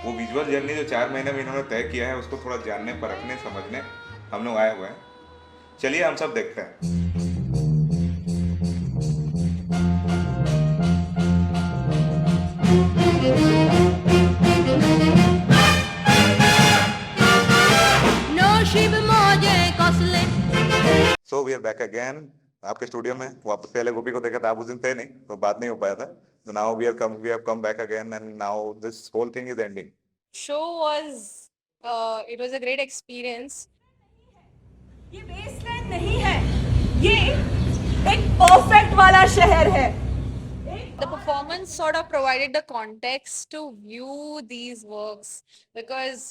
वो visual journey जो 4 महीने में इन्होंने तय किया है उसको थोड़ा जानने परखने समझने हम लोग आए हुए हैं। चलिए हम सब देखते हैं। So we are back again आपके स्टूडियो में। वो आप पहले गोपी को देखा था, आप उस दिन थे नहीं तो बात नहीं हो पाया था। तो now we have come back again and now this whole thing is ending. Show was it was a great experience. ये वेस्टलैंड नहीं है, ये एक परफेक्ट वाला शहर है। The performance sort of provided the context to view these works because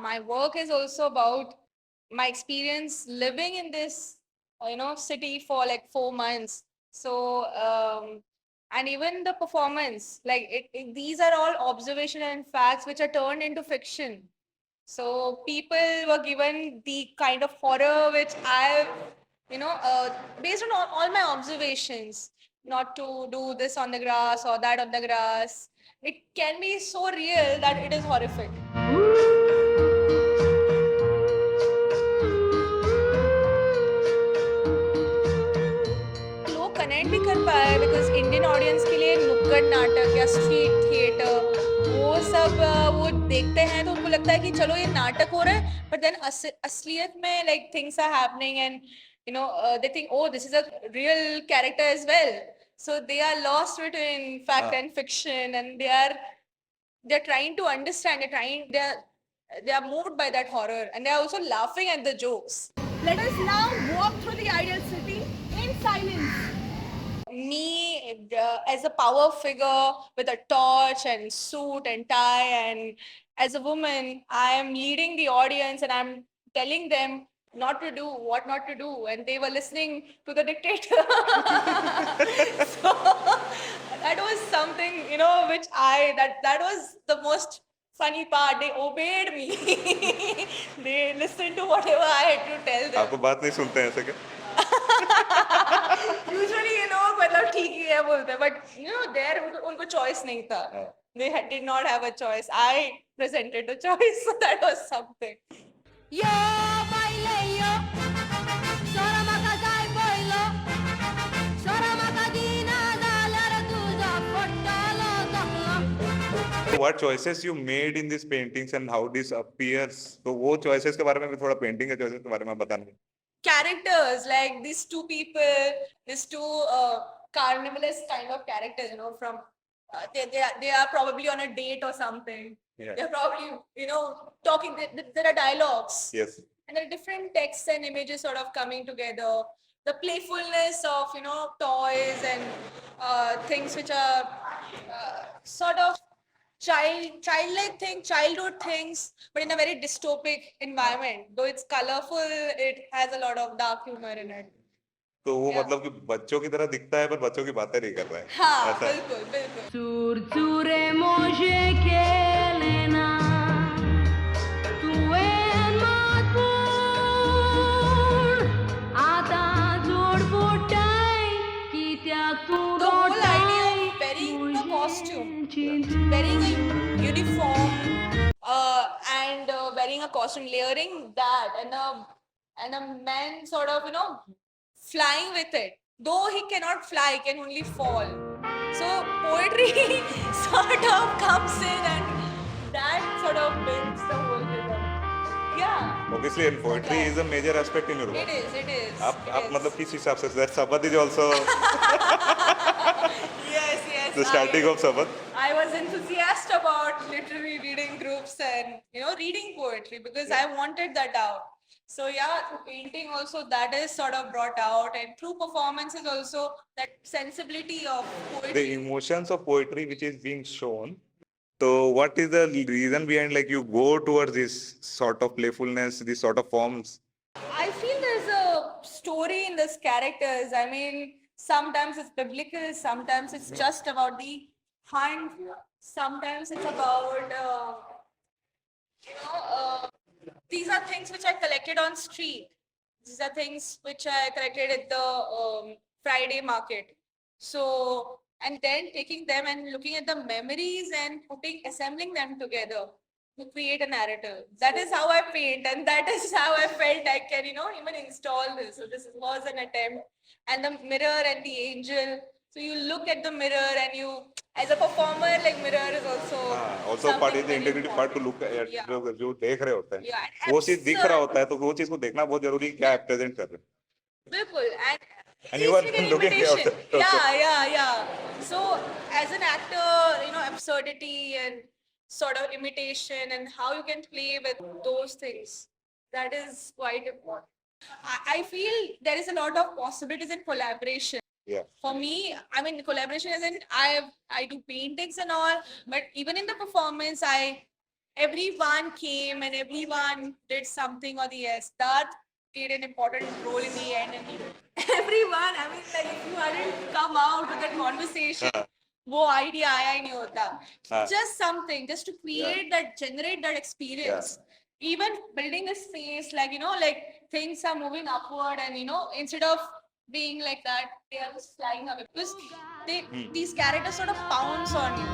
my work is also about my experience living in this city for like 4 months. So and even the performance, like these are all observation and facts which are turned into fiction. So people were given the kind of horror which I've, based on all my observations, not to do this on the grass or that on the grass. It can be so real that it is horrific. लोग connect भी कर पाए because Indian audience के लिए नुक्कड़ नाटक या street theatre वो सब वो देखते हैं तो उनको लगता है कि चलो ये नाटक हो रहा है, बट देन असलियत में like things are happening and they think oh this is a real character as well. So they are lost between fact and fiction, and they're trying to understand. They are moved by that horror, and they are also laughing at the jokes. Let us now walk through the ideal city in silence. Me as a power figure with a torch and suit and tie, and as a woman I am leading the audience and I'm telling them not to do what not to do, and they were listening to the dictator. So that was something, which that was the most funny part. They obeyed me. They listened to whatever I had to tell them. आपको बात नहीं सुनते हैं ऐसे क्या? Usually मतलब ठीक ही है बोलते हैं, but there उनको choice नहीं था. They did not have a choice. I presented the choice, so that was something. Yo baile yo, sora maka jai boilo, sora maka gina dalar tuja potalo dahla. What choices you made in these paintings and how this appears? तो वो choices के बारे में भी थोड़ा painting के choices के बारे में बताना। Characters like these two people, these two carnivalist kind of characters, from they are probably on a date or something. Yeah. They're probably talking. There are dialogues. Yes. And there are different texts and images sort of coming together. The playfulness of toys and things which are sort of childhood things, but in a very dystopic environment. Though it's colorful, it has a lot of dark humor in it. तो वो Yeah. मतलब कि बच्चों की तरह दिखता है पर बच्चों की बातें नहीं कर रहा है। हाँ, ऐसा है। बिल्कुल बिल्कुल. Surțure moșe chelena, tu en matbun, ata jod putai, kityak tu The whole idea of wearing a costume, wearing a uniform, and wearing a costume, layering that, and a man sort of flying with it. Though he cannot fly, he can only fall. So poetry sort of comes in, and that sort of builds the whole rhythm. Yeah. Obviously, and poetry is a major aspect in your work. It is. It is. आप it आप is. मतलब किस हिसाब से that Sabat is also Yes. the starting of Sabat. I was enthusiastic about literary reading groups and reading poetry because I wanted that out. So yeah, through painting also that is sort of brought out, and through performances also that sensibility of poetry. The emotions of poetry which is being shown. So what is the reason behind like you go towards this sort of playfulness, this sort of forms? I feel there's a story in these characters. I mean, sometimes it's biblical, sometimes it's just about the hunt, sometimes it's about, these are things which I collected on street. These are things which I collected at the Friday market. So and then taking them and looking at the memories and assembling them together to create a narrative. That is how I paint, and that is how I felt I can, even install this. So this was an attempt. And the mirror and the angel. So you look at the mirror and you, as a performer, like mirror is also also part something is the very integrity part to important. look at Yeah. जो देख रहे होते हैं Yeah, and वो चीज दिख रहा absurd. होता है तो वो चीज को देखना बहुत जरूरी है क्या प्रेजेंट कर रहे हैं Bilkul. And you are Easily an looking at imitation. it also. Yeah. So as an actor, absurdity and sort of imitation and how you can play with those things, that is quite important. I feel there is a lot of possibilities in collaboration. Yeah. For me, I mean, collaboration isn't, I do paintings and all, but even in the performance, everyone came and everyone did something or the else. That played an important role in the end. And everyone, I mean, like if you hadn't come out with that conversation, वो idea आया ही नहीं होता. Just something, just to create that, generate that experience. Even building a space, like, like things are moving upward and, instead of being like that, they are just flying away. Because these characters sort of pounce on you.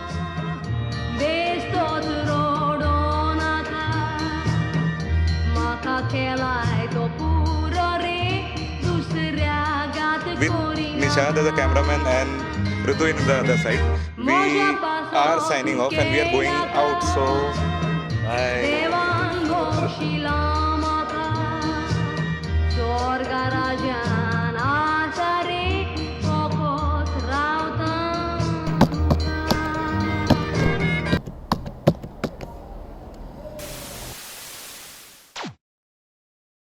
With Nishad as a cameraman and Ritu in the other side, we are signing off and we are going out. So, bye.